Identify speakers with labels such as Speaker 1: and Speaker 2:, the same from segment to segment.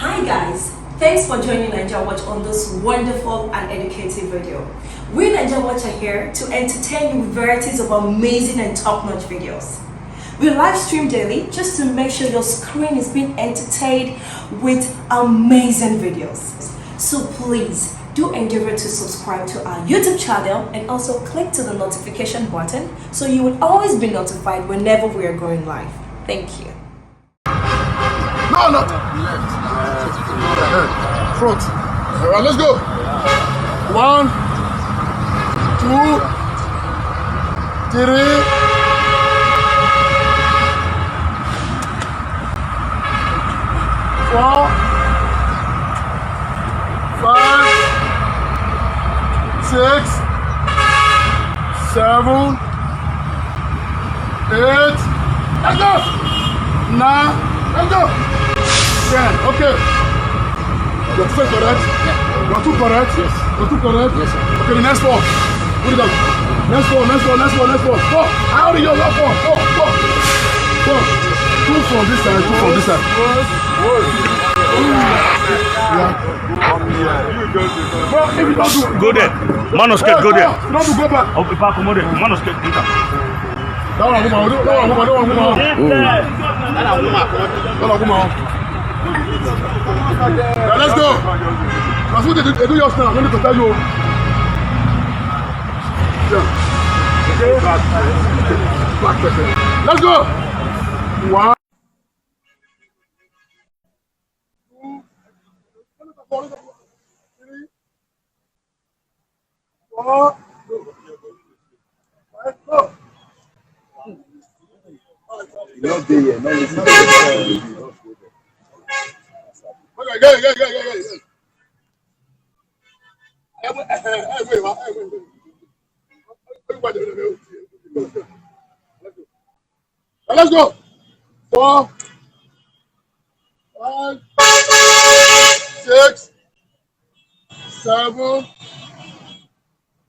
Speaker 1: Hi guys, thanks for joining NAIJA Watch on this wonderful and educative video. We NAIJA Watch are here to entertain you with varieties of amazing and top-notch videos. We live stream daily just to make sure your screen is being entertained with amazing videos. So please do endeavor to subscribe to our YouTube channel and also click to the notification button so you will always be notified whenever we are going live. Thank you.
Speaker 2: No, not left. Front. All right, let's go. 1, 2, 3. 4, 5, 6, 7, 8. Let's go. 9. Let's go. 10. Okay. You're first correct? Yeah. You're 2 correct? Yes. You're 2 correct? Yes, sir. Okay, the next 4. Put it up. Next 4. 4. I already know that 4. 2 from this side, 2 from this side. Bro, if you don't do
Speaker 3: go there. Manuscript, go there.
Speaker 2: Don't do go back.
Speaker 3: If I accommodate, manuscript, go there.
Speaker 2: Don't let's go. That's what they do yours now. Let me tell you. Let's go. 1, 2, 3, 4, 5, go.
Speaker 4: Not there yet. No, it's not.
Speaker 2: Okay, go. Let's go. 4, 5, 6, 7,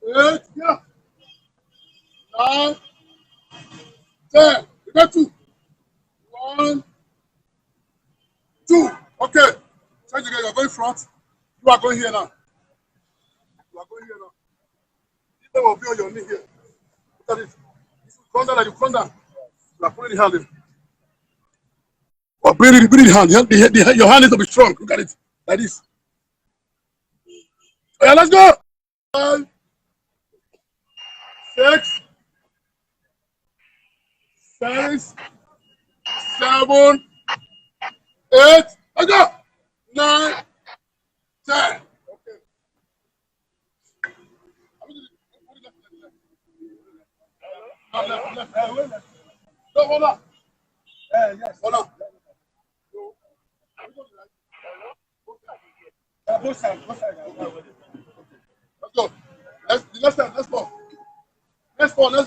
Speaker 2: 8, yeah. 9, 10. You got 2. 1, 2. Okay. Change again. You're going front. You are going here now. You will be on your knee here. Look at it. You come down like you come down. You are putting the hand in. Or bring the hand. Your hand needs to be strong. Look at it. Like this. Yeah, let's go. 5, 6, 7, 8. Let's go. 9, 10. Okay. Left. No, hold on. Yes. Hold on. Both sides. Let's go. Let's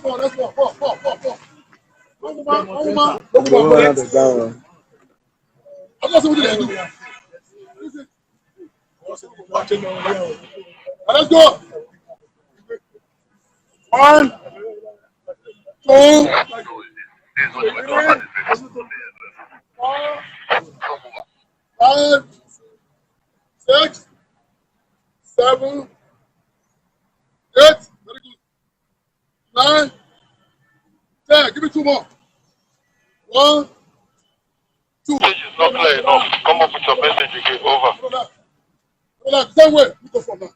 Speaker 2: go. Let's go. 4. One woman. I'm not saying what they do. Let's go. 1, 2, 3, 4, 5, 6, 7, 8. Very good. 9, 10. Give me 2 more. 1, 2.
Speaker 5: Message is not clear enough. Come up with your message again. Over.
Speaker 2: Same way. We go from now.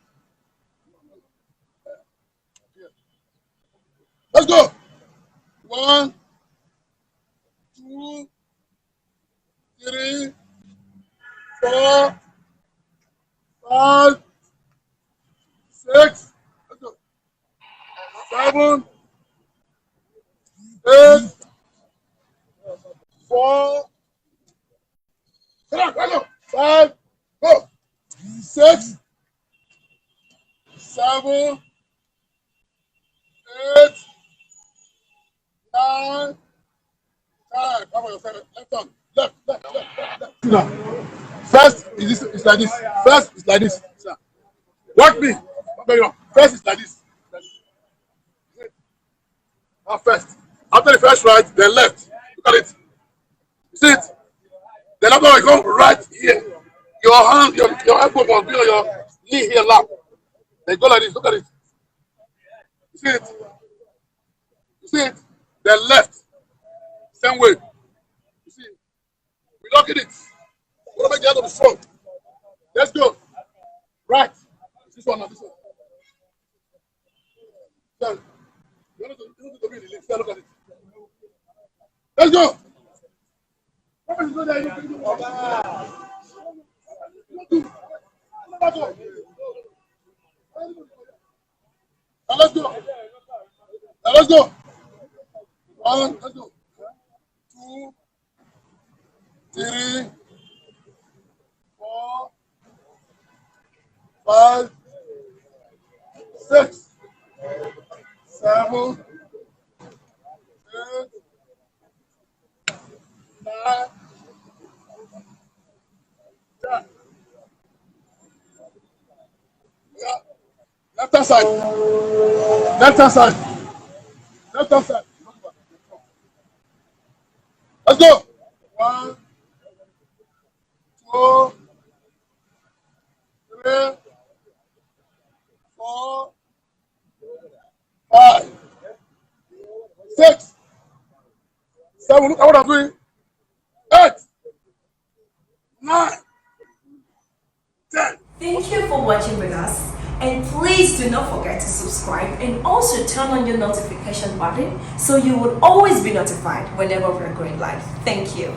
Speaker 2: Let's go. 1, 2, 3, 4, 5, 6. Let's go. 7, 8, 4. 5. Go. 6, 7, 8, 9, 10. Come on, yourself. Left. Now, first is like this. First is like this. Watch me. First is like this. Now first. After the first right, then left. Look at it. You see it? Then after I come right here. Your hand, your elbow must be on your knee here, lap. Then go like this. Look at it. You see it? You see it? Then left. Same way. You see it? We lock it. We'll make the other strong. Let's go. Right. This one, this one. Then, you want to be in the left. Look at it. Let's go. Go there. Now let's go. Now let's go. One, let's go. 2, 3, 4, 5, 6, 7, 8, 9, 10. Yeah. Left hand side. Left hand side. Left hand side. Let's go. 1, 2, 3, 4, 5, 6, 7. Look at what I'm doing. 8, 9, 10.
Speaker 1: Thank you for watching with us, and please do not forget to subscribe and also turn on your notification button so you will always be notified whenever we're going live. Thank you.